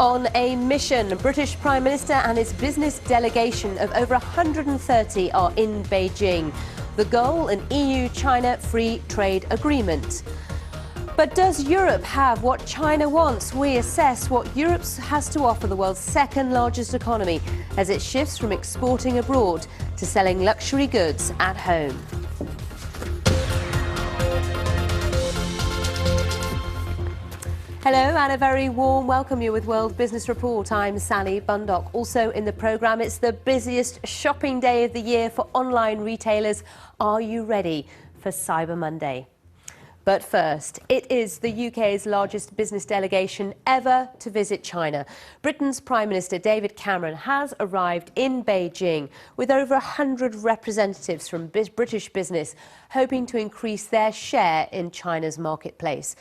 On a mission, British Prime Minister and his business delegation of over 130 are in Beijing. The goal, an EU-China free trade agreement. But does Europe have what China wants? We assess what Europe has to offer the world's second largest economy as it shifts from exporting abroad to selling luxury goods at home. Hello and a very warm welcome you with World Business Report. I'm Sally Bundock. Also in the programme, it's the busiest shopping day of the year for online retailers. Are you ready for Cyber Monday? But first, it is the UK's largest business delegation ever to visit China. Britain's Prime Minister David Cameron has arrived in Beijing with over 100 representatives from British business hoping to increase their share in China's marketplace.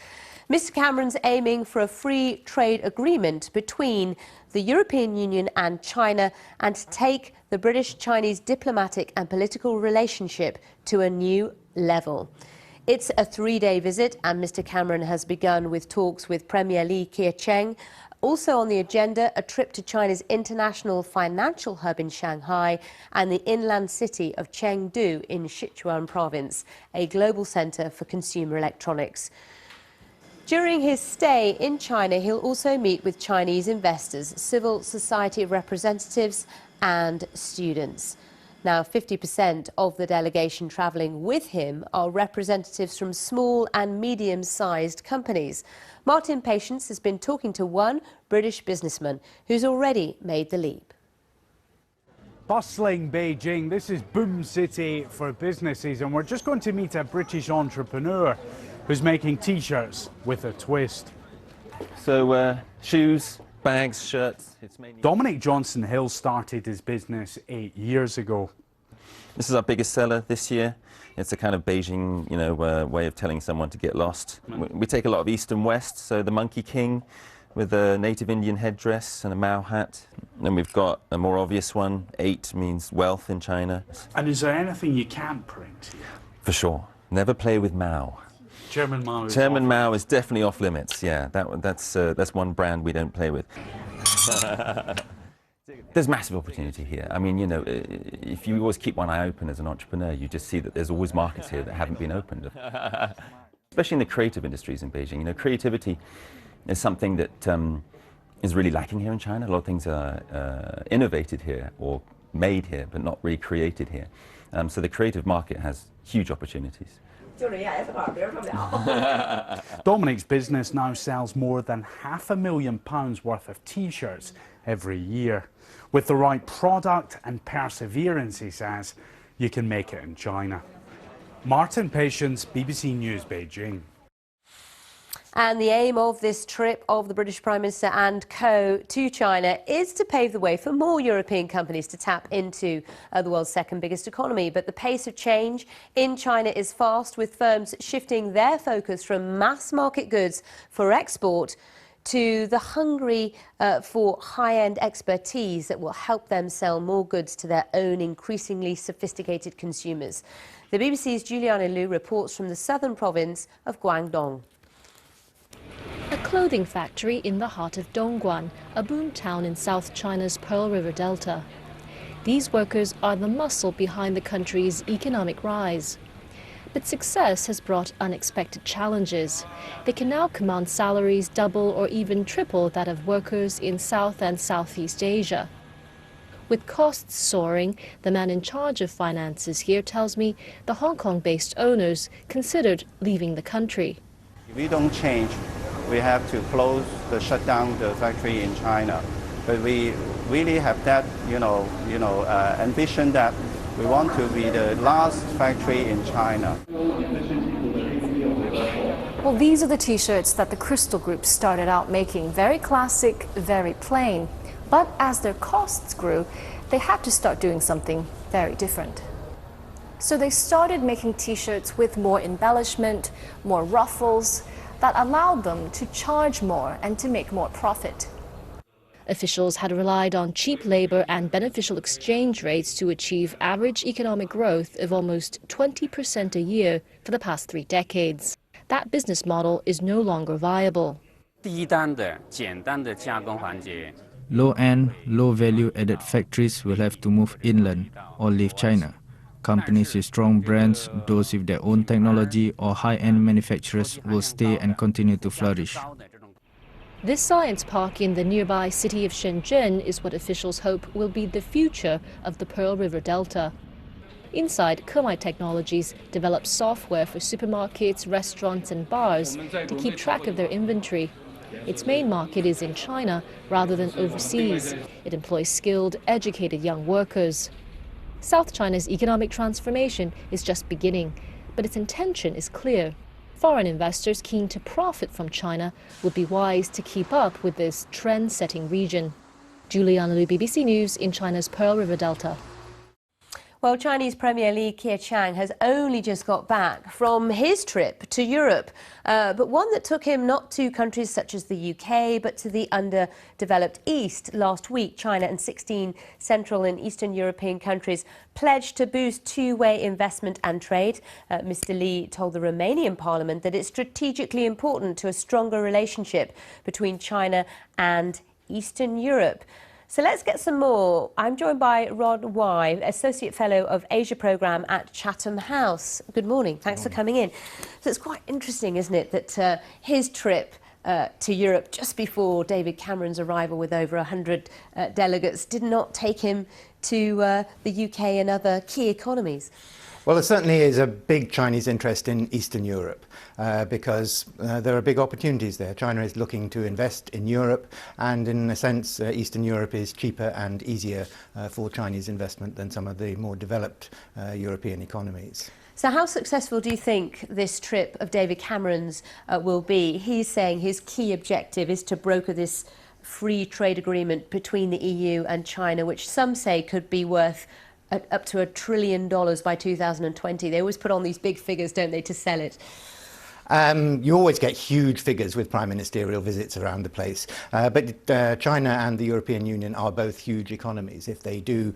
Mr Cameron's aiming for a free trade agreement between the European Union and China and to take the British-Chinese diplomatic and political relationship to a new level. It's a three-day visit and Mr Cameron has begun with talks with Premier Li Keqiang. Also on the agenda, a trip to China's international financial hub in Shanghai and the inland city of Chengdu in Sichuan province, a global centre for consumer electronics. During his stay in China, he'll also meet with Chinese investors, civil society representatives and students. Now, 50% of the delegation travelling with him are representatives from small and medium-sized companies. Martin Patience has been talking to one British businessman who's already made the leap. Bustling Beijing, this is boom city for businesses, and we're just going to meet a British entrepreneur who's making T-shirts with a twist. So shoes, bags, shirts. It's mainly... Dominic Johnson-Hill started his business 8 years ago. This is our biggest seller this year. It's a kind of Beijing, way of telling someone to get lost. We take a lot of East and West, so the Monkey King with a native Indian headdress and a Mao hat. And we've got a more obvious one, 8 means wealth in China. And is there anything you can't print? For sure. Never play with Mao. Chairman Mao is definitely off limits. Yeah, that's one brand we don't play with. There's massive opportunity here. I mean, if you always keep one eye open as an entrepreneur, you just see that there's always markets here that haven't been opened. Especially in the creative industries in Beijing. Creativity is something that is really lacking here in China. A lot of things are innovated here or made here, but not really created here. So the creative market has huge opportunities. Dominic's business now sells more than £500,000 worth of T-shirts every year. With the right product and perseverance, he says, you can make it in China. Martin Patience, BBC News, Beijing. And the aim of this trip of the British Prime Minister and co to China is to pave the way for more European companies to tap into the world's second biggest economy. But the pace of change in China is fast, with firms shifting their focus from mass market goods for export to the hungry for high-end expertise that will help them sell more goods to their own increasingly sophisticated consumers. The BBC's Juliana Liu reports from the southern province of Guangdong. A clothing factory in the heart of Dongguan, a boom town in South China's Pearl River Delta. These workers are the muscle behind the country's economic rise. But success has brought unexpected challenges. They can now command salaries double or even triple that of workers in South and Southeast Asia. With costs soaring, the man in charge of finances here tells me the Hong Kong-based owners considered leaving the country. If we don't change, we have to shut down the factory in China. But we really have that, ambition that we want to be the last factory in China. Well, these are the T-shirts that the Crystal Group started out making. Very classic, very plain. But as their costs grew, they had to start doing something very different. So they started making T-shirts with more embellishment, more ruffles, that allowed them to charge more and to make more profit. Officials had relied on cheap labor and beneficial exchange rates to achieve average economic growth of almost 20% a year for the past 3 decades. That business model is no longer viable. Low-end, low-value added factories will have to move inland or leave China. Companies with strong brands, those with their own technology or high-end manufacturers will stay and continue to flourish. This science park in the nearby city of Shenzhen is what officials hope will be the future of the Pearl River Delta. Inside, Kemai Technologies develops software for supermarkets, restaurants and bars to keep track of their inventory. Its main market is in China rather than overseas. It employs skilled, educated young workers. South China's economic transformation is just beginning, but its intention is clear. Foreign investors keen to profit from China would be wise to keep up with this trend-setting region. Juliana Lu, BBC News in China's Pearl River Delta. Well, Chinese Premier Li Keqiang has only just got back from his trip to Europe, but one that took him not to countries such as the UK, but to the underdeveloped East. Last week, China and 16 Central and Eastern European countries pledged to boost two-way investment and trade. Mr. Li told the Romanian Parliament that it's strategically important to a stronger relationship between China and Eastern Europe. So let's get some more. I'm joined by Rod Wye, Associate Fellow of Asia Programme at Chatham House. Good morning. Thanks for coming in. So it's quite interesting, isn't it, that his trip to Europe just before David Cameron's arrival with over 100 delegates did not take him to the UK and other key economies. Well, there certainly is a big Chinese interest in Eastern Europe because there are big opportunities there. China is looking to invest in Europe, and in a sense, Eastern Europe is cheaper and easier for Chinese investment than some of the more developed European economies. So how successful do you think this trip of David Cameron's will be? He's saying his key objective is to broker this free trade agreement between the EU and China, which some say could be worth up to $1 trillion by 2020. They always put on these big figures, don't they, to sell it? You always get huge figures with prime ministerial visits around the place, but China and the European Union are both huge economies. If they do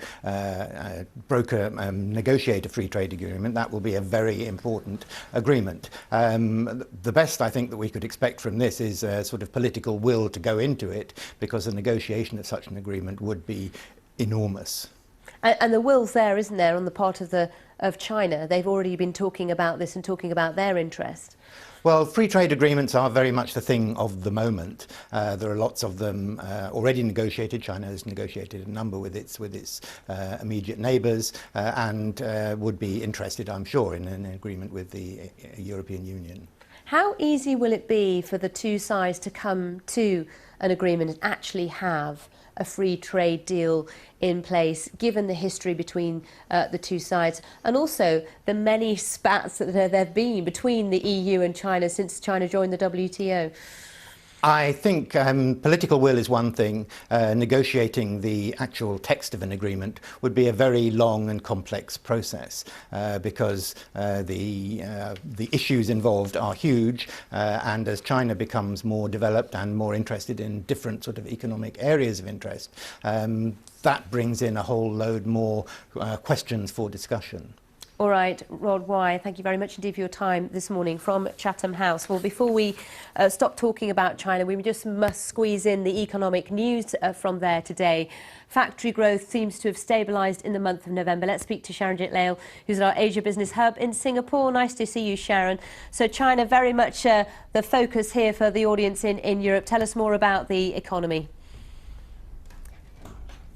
negotiate a free trade agreement, that will be a very important agreement. The best I think that we could expect from this is a sort of political will to go into it, because the negotiation of such an agreement would be enormous. And the will's there, isn't there, on the part of China? They've already been talking about this and talking about their interest. Well, free trade agreements are very much the thing of the moment. There are lots of them already negotiated. China has negotiated a number with its immediate neighbours and would be interested, I'm sure, in an agreement with the European Union. How easy will it be for the two sides to come to an agreement and actually have a free trade deal in place, given the history between the two sides and also the many spats that there have been between the EU and China since China joined the WTO? I think political will is one thing. Negotiating the actual text of an agreement would be a very long and complex process because the issues involved are huge, and as China becomes more developed and more interested in different sort of economic areas of interest, that brings in a whole load more questions for discussion. All right, Rod Wye, thank you very much indeed for your time this morning from Chatham House. Well, before we stop talking about China, we just must squeeze in the economic news from there today. Factory growth seems to have stabilised in the month of November. Let's speak to Sharon Jitlale, who's at our Asia Business Hub in Singapore. Nice to see you, Sharon. So China, very much the focus here for the audience in Europe. Tell us more about the economy.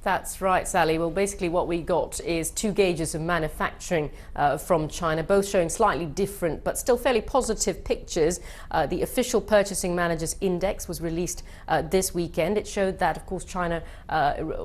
That's right, Sally. Well, basically what we got is two gauges of manufacturing from China, both showing slightly different but still fairly positive pictures. The official Purchasing Managers Index was released this weekend. It showed that, of course, China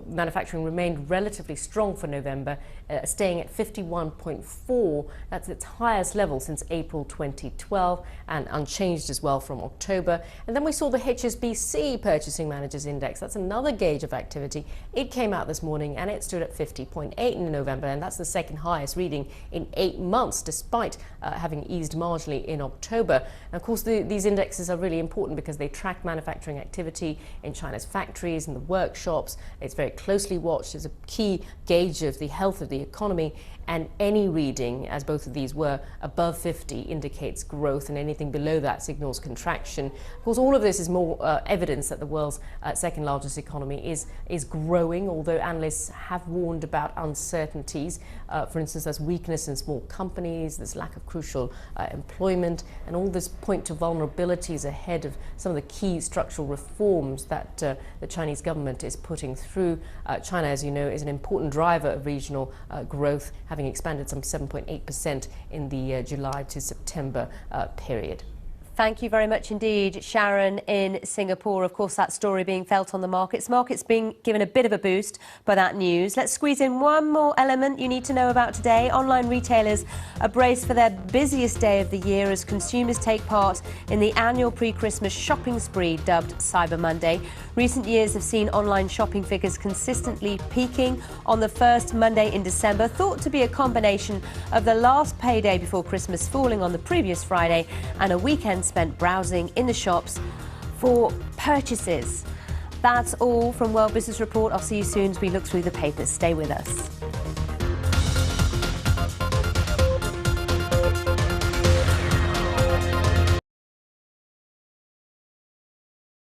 manufacturing remained relatively strong for November, staying at 51.4. That's its highest level since April 2012 and unchanged as well from October. And then we saw the HSBC Purchasing Managers Index. That's another gauge of activity. It came out this morning and it stood at 50.8 in November, and that's the second highest reading in 8 months, despite having eased marginally in October. And of course, these indexes are really important because they track manufacturing activity in China's factories and the workshops. It's very closely watched as a key gauge of the health of the economy. and any reading, as both of these were, above 50 indicates growth, and anything below that signals contraction. Of course, all of this is more evidence that the world's second largest economy is growing, although analysts have warned about uncertainties. For instance, there's weakness in small companies, there's lack of crucial employment, and all this point to vulnerabilities ahead of some of the key structural reforms that the Chinese government is putting through. China, as you know, is an important driver of regional growth, having expanded some 7.8% in the July to September period. Thank you very much indeed, Sharon, in Singapore. Of course, that story being felt on the markets. Markets being given a bit of a boost by that news. Let's squeeze in one more element you need to know about today. Online retailers are braced for their busiest day of the year as consumers take part in the annual pre-Christmas shopping spree dubbed Cyber Monday. Recent years have seen online shopping figures consistently peaking on the first Monday in December, thought to be a combination of the last payday before Christmas falling on the previous Friday and a weekend spent browsing in the shops for purchases. That's all from World Business Report. I'll see you soon as we look through the papers. Stay with us.